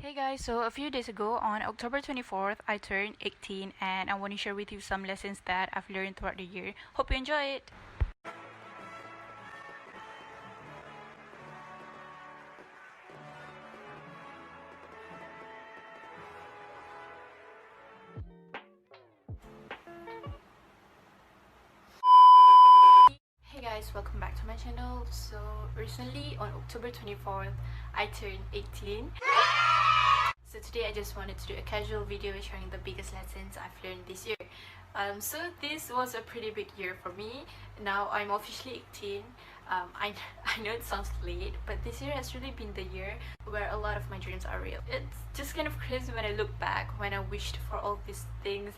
Hey guys, so a few days ago on October 24th, I turned 18 and I want to share with you some lessons that I've learned throughout the year. Hope you enjoy it! Hey guys, welcome back to my channel. So recently on October 24th, I turned 18. So today I just wanted to do a casual video sharing the biggest lessons I've learned this year. So this was a pretty big year for me. Now I'm officially 18. I know it sounds late, but this year has really been the year where a lot of my dreams are real. It's just kind of crazy when I look back, when I wished for all these things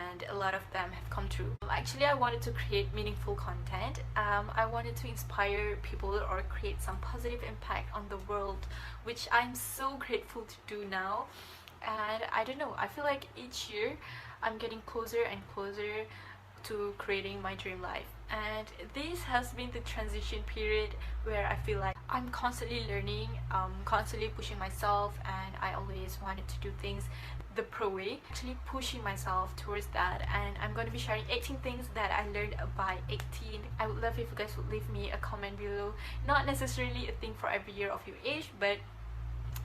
and a lot of them have come true. Actually, I wanted to create meaningful content. I wanted to inspire people or create some positive impact on the world, which I'm so grateful to do now. And I don't know, I feel like each year I'm getting closer and closer to creating my dream life. And this has been the transition period where I feel like I'm constantly learning, constantly pushing myself, and I always wanted to do things the pro way, actually pushing myself towards that. And I'm going to be sharing 18 things that I learned by 18. I would love if you guys would leave me a comment below. Not necessarily a thing for every year of your age, but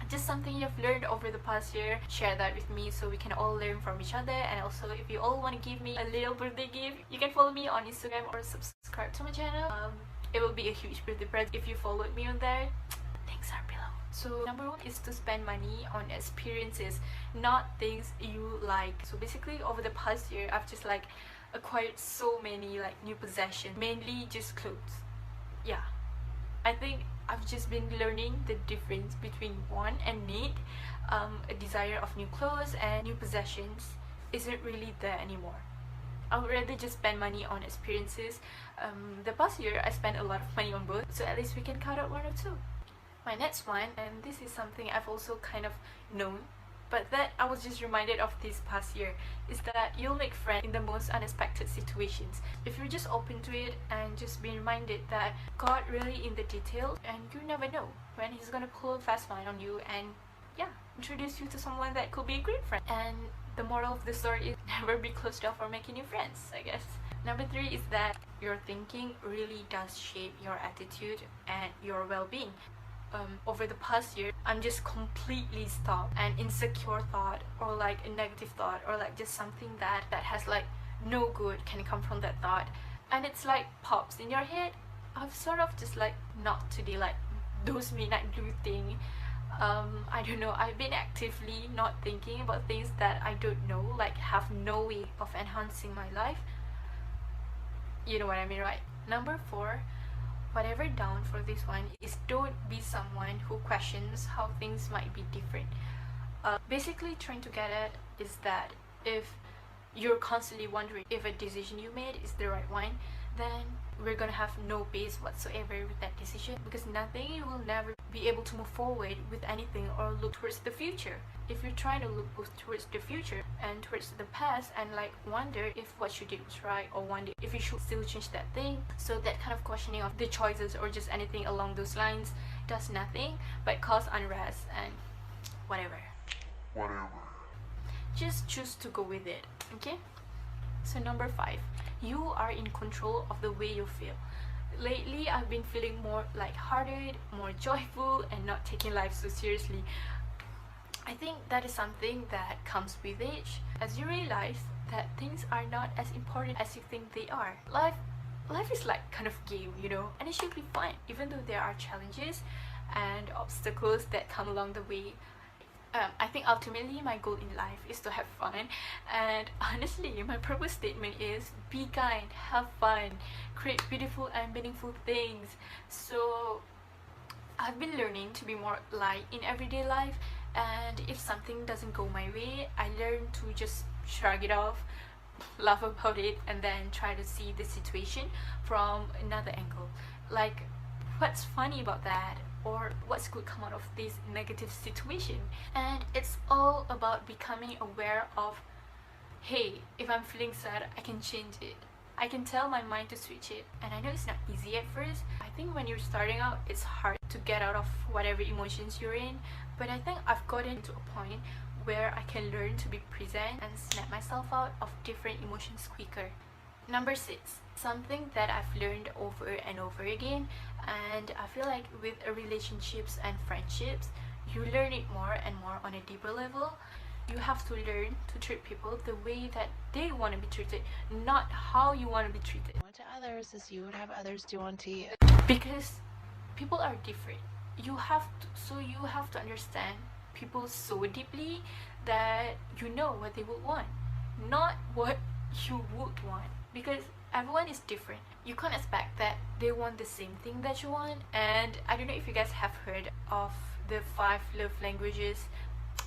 just something you've learned over the past year. Share that with me so we can all learn from each other. And also, if you all want to give me a little birthday gift, you can follow me on Instagram or subscribe to my channel. It will be a huge birthday present if you followed me on there. Links are below. So number one is to spend money on experiences, not things you like. So basically over the past year, I've just like acquired so many like new possessions, mainly just clothes. Yeah, I think I've just been learning the difference between want and need. A desire of new clothes and new possessions isn't really there anymore. I would rather just spend money on experiences. The past year I spent a lot of money on both, so at least we can cut out one or two. My next one, and this is something I've also kind of known, but that I was just reminded of this past year, is that you'll make friends in the most unexpected situations. If you're just open to it and just be reminded that God really in the details, and you never know when He's gonna pull a fast one on you and yeah, introduce you to someone that could be a great friend. And the moral of the story is never be closed off for making new friends, I guess. Number three is that your thinking really does shape your attitude and your well-being. Over the past year, I'm just completely stopped. An insecure thought or like a negative thought or like just something that has like no good can come from that thought, and it's like pops in your head. I've sort of just like not to do like those midnight blue thing. I don't know, I've been actively not thinking about things that I don't know, like have no way of enhancing my life. You know what I mean, right? Number four, whatever down for this one, is don't be someone who questions how things might be different. Basically trying to get at is that if you're constantly wondering if a decision you made is the right one, then we're gonna have no base whatsoever with that decision, because nothing, you will never be able to move forward with anything or look towards the future. If you're trying to look both towards the future and towards the past and like wonder if what you did was right, or wonder if you should still change that thing, so that kind of questioning of the choices or just anything along those lines does nothing but cause unrest and whatever. Just choose to go with it, okay? So number five, you are in control of the way you feel. Lately, I've been feeling more lighthearted, more joyful, and not taking life so seriously. I think that is something that comes with age, as you realize that things are not as important as you think they are. Life is like kind of game, you know, and it should be fun, even though there are challenges and obstacles that come along the way. I think ultimately my goal in life is to have fun, and honestly my purpose statement is be kind, have fun, create beautiful and meaningful things. So I've been learning to be more light in everyday life, and if something doesn't go my way, I learn to just shrug it off, laugh about it, and then try to see the situation from another angle. Like, what's funny about that, or what's good come out of this negative situation. And it's all about becoming aware of, hey, if I'm feeling sad, I can change it. I can tell my mind to switch it, and I know it's not easy at first. I think when you're starting out, it's hard to get out of whatever emotions you're in, but I think I've gotten to a point where I can learn to be present and snap myself out of different emotions quicker. Number 6, something that I've learned over and over again, and I feel like with relationships and friendships, you learn it more and more on a deeper level. You have to learn to treat people the way that they want to be treated, not how you want to be treated. To others as you would have others do unto you. Because people are different. You have to understand people so deeply that you know what they would want, not what you would want. Because everyone is different. You can't expect that they want the same thing that you want. And I don't know if you guys have heard of the 5 love languages.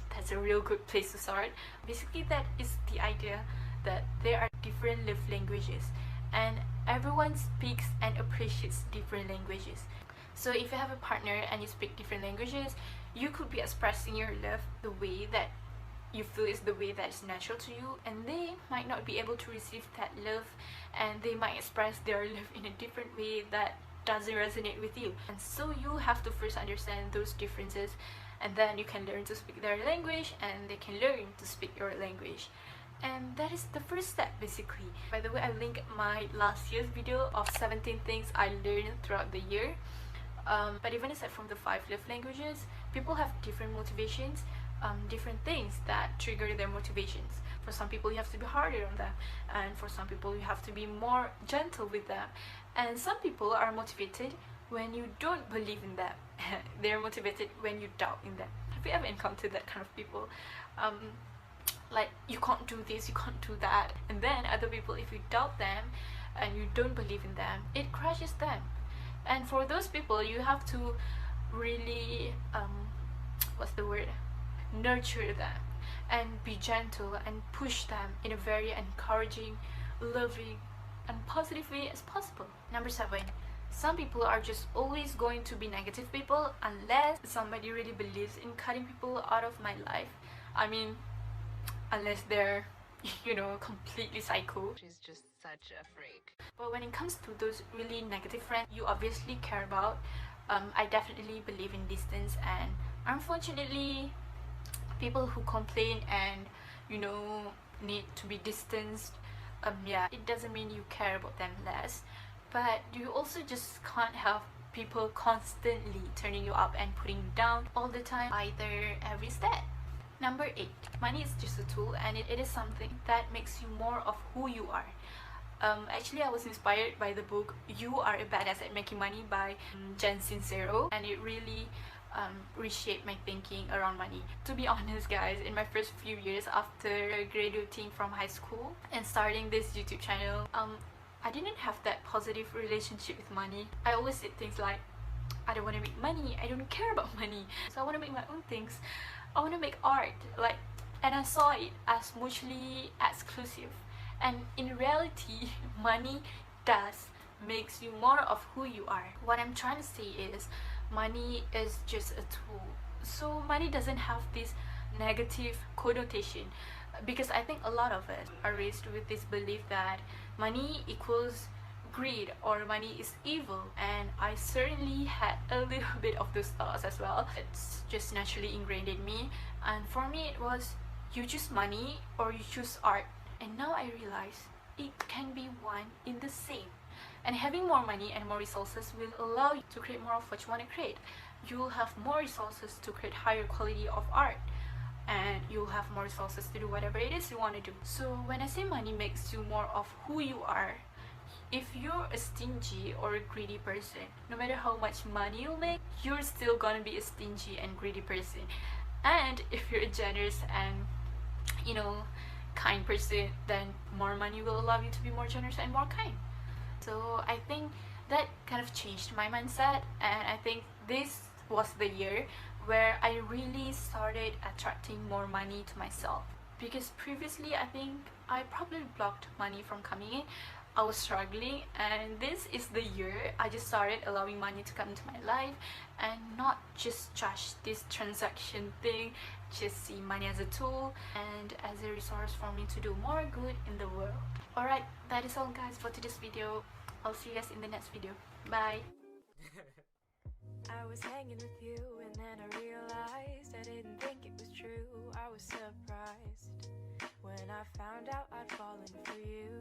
That's a real good place to start. Basically, that is the idea that there are different love languages, and everyone speaks and appreciates different languages. So if you have a partner and you speak different languages, you could be expressing your love the way that you feel is the way that is natural to you, and they might not be able to receive that love, and they might express their love in a different way that doesn't resonate with you. And so you have to first understand those differences, and then you can learn to speak their language, and they can learn to speak your language. And that is the first step, basically. By the way, I linked my last year's video of 17 things I learned throughout the year. But even aside from the 5 love languages, people have different motivations, different things that trigger their motivations. For some people, you have to be harder on them, and for some people, you have to be more gentle with them. And some people are motivated when you don't believe in them. They're motivated when you doubt in them. Have you ever encountered that kind of people? Like, you can't do this, you can't do that. And then other people, if you doubt them and you don't believe in them, it crushes them. And for those people, you have to really nurture them and be gentle and push them in a very encouraging, loving and positive way as possible. Number 7, some people are just always going to be negative people unless somebody really believes in cutting people out of my life. I mean, unless they're, completely psycho. She's just such a freak. But when it comes to those really negative friends you obviously care about, I definitely believe in distance. And unfortunately, people who complain and need to be distanced, it doesn't mean you care about them less, but you also just can't have people constantly turning you up and putting you down all the time, either every step. Number 8, money is just a tool, and it is something that makes you more of who you are. Actually, I was inspired by the book You Are a Badass at Making Money by Jen Sincero, and it really reshaped my thinking around money. To be honest, guys, in my first few years after graduating from high school and starting this YouTube channel, I didn't have that positive relationship with money. I always said things like, I don't want to make money, I don't care about money, so I want to make my own things. I want to make art, and I saw it as mutually exclusive. And in reality, money does makes you more of who you are. What I'm trying to say is, money is just a tool. So money doesn't have this negative connotation, because I think a lot of us are raised with this belief that money equals greed or money is evil, and I certainly had a little bit of those thoughts as well. It's just naturally ingrained in me, and for me it was, you choose money or you choose art. And now I realize it can be one in the same, and having more money and more resources will allow you to create more of what you want to create. You'll have more resources to create higher quality of art, and you'll have more resources to do whatever it is you want to do. So when I say money makes you more of who you are, if you're a stingy or a greedy person, no matter how much money you make, you're still gonna be a stingy and greedy person. And if you're a generous and kind person, then more money will allow you to be more generous and more kind. So I think that kind of changed my mindset, and I think this was the year where I really started attracting more money to myself. Because previously, I think I probably blocked money from coming in, I was struggling, and this is the year I just started allowing money to come into my life and not just trash this transaction thing, just see money as a tool and as a resource for me to do more good in the world. Alright, that is all guys for today's video. I'll see you guys in the next video. Bye. I was hanging with you and then I realized I didn't think it was true. I was surprised when I found out I'd fallen for you.